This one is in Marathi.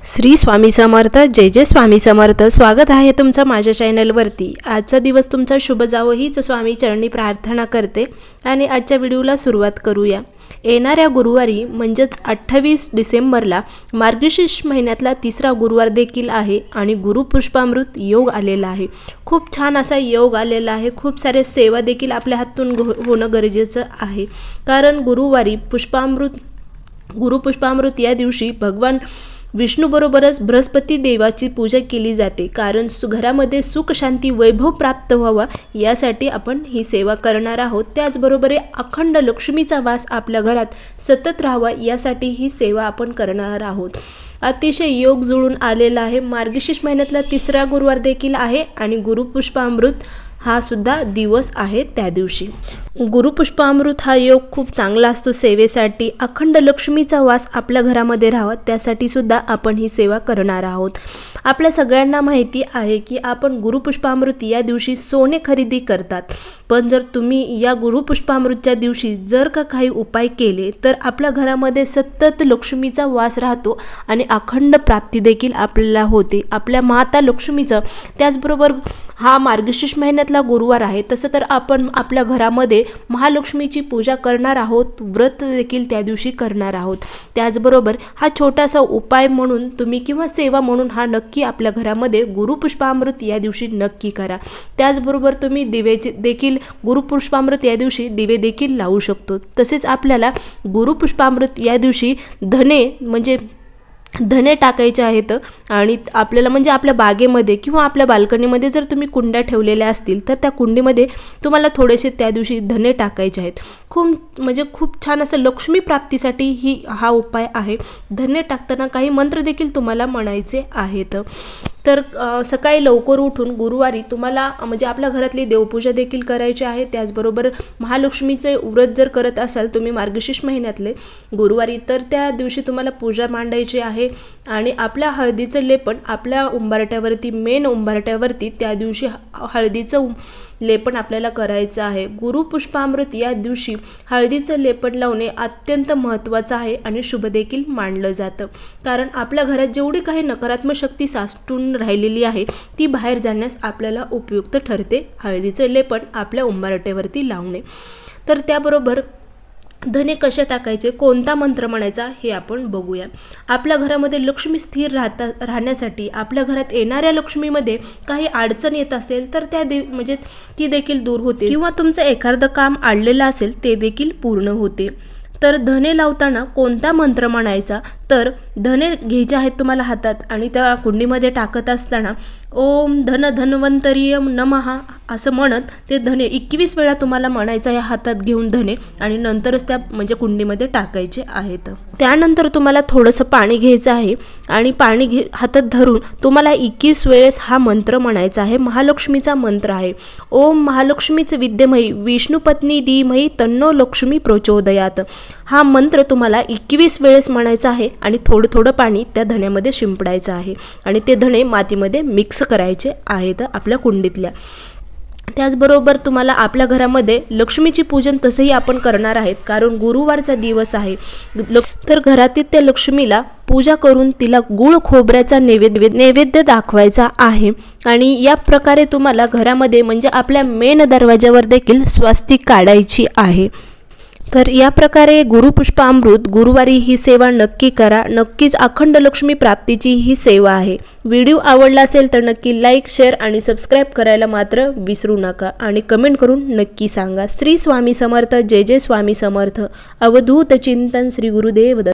श्री स्वामी समर्थ। जय जय स्वामी समर्थ। स्वागत आहे तुमचं माझ्या चॅनलवरती। आजचा दिवस तुमचा शुभ जावो हीच स्वामी चरणी प्रार्थना करते आणि आजच्या व्हिडिओला सुरुवात करूया। येणाऱ्या गुरुवारी म्हणजेच 28 डिसेंबरला मार्गशीर्ष महिन्यातला तिसरा गुरुवार देखील आहे आणि गुरुपुष्पामृत योग आलेला आहे। खूप छान असा योग आलेला आहे। खूप सारे सेवा देखील आपल्या हातून होणं गरजेचं आहे, कारण गुरुवारी गुरुपुष्पामृत या दिवशी भगवान विष्णू बरोबरच बृहस्पती देवाची पूजा केली जाते, कारण घरामध्ये सुख शांती वैभव प्राप्त व्हावा यासाठी आपण ही सेवा करणार आहोत। त्याचबरोबर अखंड लक्ष्मीचा वास आपल्या घरात सतत राहावा यासाठी ही सेवा आपण करणार आहोत। अतिशय योग जुळून आलेला आहे। मार्गशीर्ष महिन्यातला तिसरा गुरुवार देखील आहे आणि गुरुपुष्पामृत हा सुद्धा दिवस आहे। त्या दिवशी गुरुपुष्पामृत हा योग खूप चांगला असतो सेवेसाठी। अखंड लक्ष्मीचा वास आपल्या घरामध्ये राहावा त्यासाठी सुद्धा आपण ही सेवा करणार आहोत। आपल्या सगळ्यांना माहिती आहे की आपण गुरुपुष्पामृत या दिवशी सोने खरेदी करतात, पण जर तुम्ही या गुरुपुष्पामृतच्या दिवशी जर का काही उपाय केले तर आपल्या घरामध्ये सतत लक्ष्मीचा वास राहतो आणि अखंड प्राप्ती देखील आपल्याला होते आपल्या माता लक्ष्मीचं। त्याचबरोबर हा मार्गशीर्ष महिन्यातला गुरुवार आहे, तसं तर आपण आपल्या घरामध्ये महालक्ष्मीची पूजा करणार आहोत, व्रत देखील त्या दिवशी करणार आहोत। त्याचबरोबर हा छोटासा उपाय म्हणून तुम्ही किंवा सेवा म्हणून हा नक्की आपल्या घरामध्ये गुरुपुष्पामृत या दिवशी नक्की करा। त्याचबरोबर तुम्ही दिवेचे देखील गुरुपुष्पामृत या दिवशी दिवे देखील लावू शकतो। तसेच आपल्याला गुरुपुष्पामृत या दिवशी धने टाकायचे आहेत आणि आपल्याला म्हणजे आपल्या बागेमध्ये किंवा आपल्या बाल्कनीमध्ये जर तुम्ही कुंड्या ठेवलेल्या असतील तर त्या कुंडीमध्ये तुम्हाला थोडेसे त्या दिवशी धने टाकायचे आहेत। खूप छान असं लक्ष्मी प्राप्तीसाठी हा उपाय आहे। धने टाकताना काही मंत्र देखील तुम्हाला म्हणायचे आहेत। तर सकाळी लवकर उठून गुरुवारी तुम्हाला म्हणजे आपल्या घरातली देवपूजा देखील करायची आहे। त्याचबरोबर महालक्ष्मीचे व्रत जर करत असाल तुम्ही मार्गशीर्ष महिन्यातले गुरुवारी, तर त्या दिवशी तुम्हाला पूजा मांडायची आहे आणि आपल्या हळदीचं लेपन आपल्या उंबरट्यावरती मेन उंबरट्यावरती त्या दिवशी हळदीचं लेपन आपल्याला करायचं आहे। गुरुपुष्पामृत या दिवशी हळदीचं लेपन लावणे अत्यंत महत्त्वाचं आहे आणि शुभ देखील मानलं जातं, कारण आपल्या घरात जेवढी काही नकारात्मक शक्ती साठून राहिलेली आहे ती बाहेर जाण्यास आपल्याला उपयुक्त ठरते हळदीचं लेपन आपल्या उंबरट्यावरती लावणे। तर त्याबरोबर धने कसे टाकायचे, कोणता मंत्र म्हणायचा हे आपण बघूया। आपल्या घरामध्ये लक्ष्मी स्थिर राहण्यासाठी आपल्या घरात येणाऱ्या लक्ष्मीमध्ये काही अडचण येत असेल तर म्हणजे ती देखील दूर होते, किंवा तुमचं एखादं काम अडलेलं असेल ते देखील पूर्ण होते। तर धने लावताना कोणता मंत्र म्हणायचा, तर धने घ्यायचे आहेत तुम्हाला हातात आणि त्या कुंडीमध्ये टाकत असताना ओम धन धन्वंतरियम नमः असं म्हणत ते धने 21 वेळा तुम्हाला म्हणायचं आहे हातात घेऊन धने, आणि नंतरच त्या म्हणजे कुंडीमध्ये टाकायचे आहेत। त्यानंतर तुम्हाला थोडंसं पाणी घ्यायचं आहे आणि पाणी हातात धरून तुम्हाला 21 वेळेस हा मंत्र म्हणायचा आहे। महालक्ष्मीचा मंत्र आहे। ओम महालक्ष्मीच विद्येमयी विष्णुपत्नी धीमहि तन्नो लक्ष्मी प्रचोदयात। हा मंत्र तुम्हाला 21 वेळेस म्हणायचा आहे आणि थोडं थोडं पाणी त्या धण्यामध्ये शिंपडायचं आहे आणि ते धणे मातीमध्ये मिक्स करायचे आहेत आपल्या कुंडीतल्या। त्याचबरोबर तुम्हाला आपल्या घरामध्ये लक्ष्मीची पूजन तसंही आपण करणार आहेत, कारण गुरुवारचा दिवस आहे। तर घरातील त्या लक्ष्मीला पूजा करून तिला गुळ खोबऱ्याचा नैवेद्य दाखवायचा आहे आणि या प्रकारे तुम्हाला घरामध्ये म्हणजे आपल्या मेन दरवाजावर देखील स्वस्तिक काढायची आहे। तर या प्रकारे गुरुपुष्पामृत गुरुवारी ही सेवा नक्की करा। नक्कीच अखंड लक्ष्मी प्राप्तीची ही सेवा आहे। व्हिडिओ आवडला असेल तर नक्की लाईक, शेअर आणि सबस्क्राईब करायला मात्र विसरू नका आणि कमेंट करून नक्की सांगा। श्री स्वामी समर्थ। जय जय स्वामी समर्थ। अवधूत चिंतन श्री गुरुदेव दत्त।